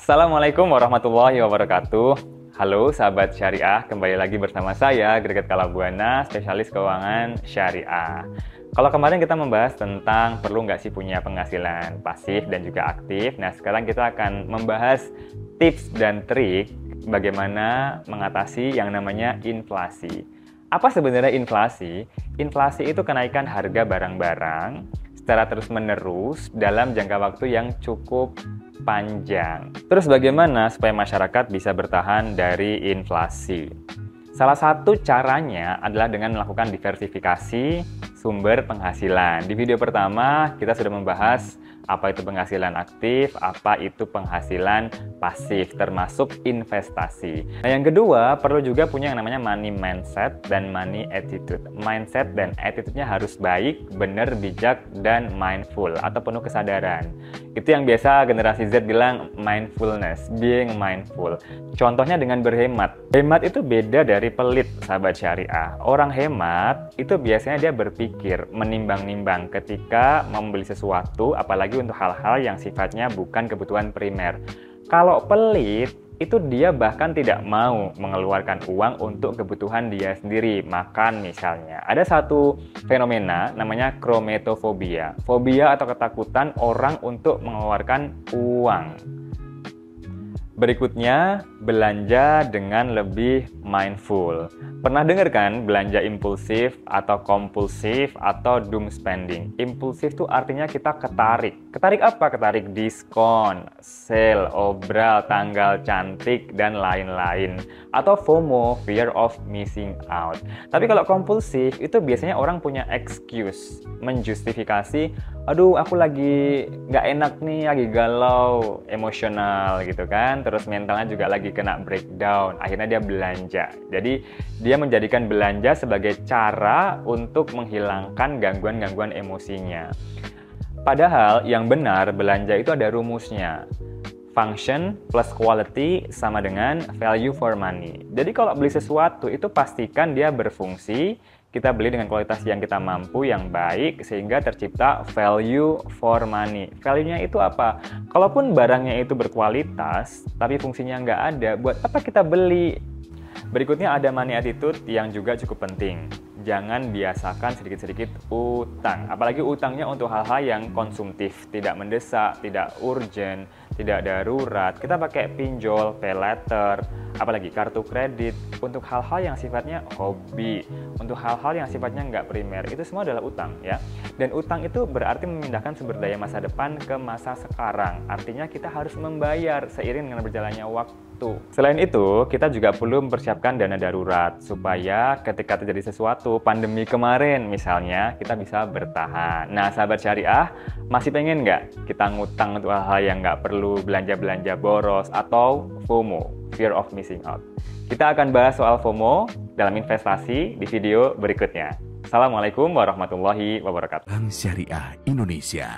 Assalamualaikum warahmatullahi wabarakatuh. Halo sahabat syariah, kembali lagi bersama saya Greget Kalabuana, spesialis keuangan syariah. Kalau kemarin kita membahas tentang perlu nggak sih punya penghasilan pasif dan juga aktif. Nah sekarang kita akan membahas tips dan trik bagaimana mengatasi yang namanya inflasi. Apa sebenarnya inflasi? Inflasi itu kenaikan harga barang-barang secara terus-menerus dalam jangka waktu yang cukup panjang. Terus bagaimana supaya masyarakat bisa bertahan dari inflasi? Salah satu caranya adalah dengan melakukan diversifikasi sumber penghasilan. Di video pertama kita sudah membahas apa itu penghasilan aktif, apa itu penghasilan pasif, termasuk investasi. Nah yang kedua, perlu juga punya yang namanya money mindset dan money attitude. Mindset dan attitude-nya harus baik, benar, bijak, dan mindful atau penuh kesadaran. Itu yang biasa generasi Z bilang mindfulness, being mindful. Contohnya dengan berhemat. Hemat itu beda dari pelit, sahabat syariah. Orang hemat itu biasanya dia berpikir, menimbang-nimbang ketika membeli sesuatu, apalagi untuk hal-hal yang sifatnya bukan kebutuhan primer. Kalau pelit, itu dia bahkan tidak mau mengeluarkan uang untuk kebutuhan dia sendiri, makan misalnya. Ada satu fenomena namanya krometofobia. Fobia atau ketakutan orang untuk mengeluarkan uang. Berikutnya, belanja dengan lebih mindful. Pernah dengar kan belanja impulsif atau kompulsif atau doom spending? Impulsif itu artinya kita ketarik. Ketarik apa? Ketarik diskon, sale, obral, tanggal cantik, dan lain-lain. Atau FOMO, fear of missing out. Tapi kalau kompulsif itu biasanya orang punya excuse, menjustifikasi, aduh aku lagi nggak enak nih, lagi galau, emosional gitu kan. Terus mentalnya juga lagi kena breakdown, akhirnya dia belanja. Jadi dia menjadikan belanja sebagai cara untuk menghilangkan gangguan-gangguan emosinya. Padahal yang benar belanja itu ada rumusnya. Function plus quality sama dengan value for money. Jadi kalau beli sesuatu itu pastikan dia berfungsi, kita beli dengan kualitas yang kita mampu, yang baik, sehingga tercipta value for money. Value-nya itu apa? Kalaupun barangnya itu berkualitas, tapi fungsinya nggak ada, buat apa kita beli? Berikutnya ada money attitude yang juga cukup penting. Jangan biasakan sedikit-sedikit utang. Apalagi utangnya untuk hal-hal yang konsumtif, tidak mendesak, tidak urgent, tidak darurat. Kita pakai pinjol, pay letter, apalagi kartu kredit untuk hal-hal yang sifatnya hobi, untuk hal-hal yang sifatnya nggak primer. Itu semua adalah utang ya. Dan utang itu berarti memindahkan sumber daya masa depan ke masa sekarang. Artinya kita harus membayar seiring dengan berjalannya waktu. Selain itu, kita juga perlu mempersiapkan dana darurat supaya ketika terjadi sesuatu, pandemi kemarin misalnya, kita bisa bertahan. Nah, sahabat syariah, masih pengen nggak kita ngutang untuk hal-hal yang nggak perlu, belanja-belanja boros, atau FOMO, fear of missing out? Kita akan bahas soal FOMO dalam investasi di video berikutnya. Assalamualaikum warahmatullahi wabarakatuh. Bank Syariah Indonesia.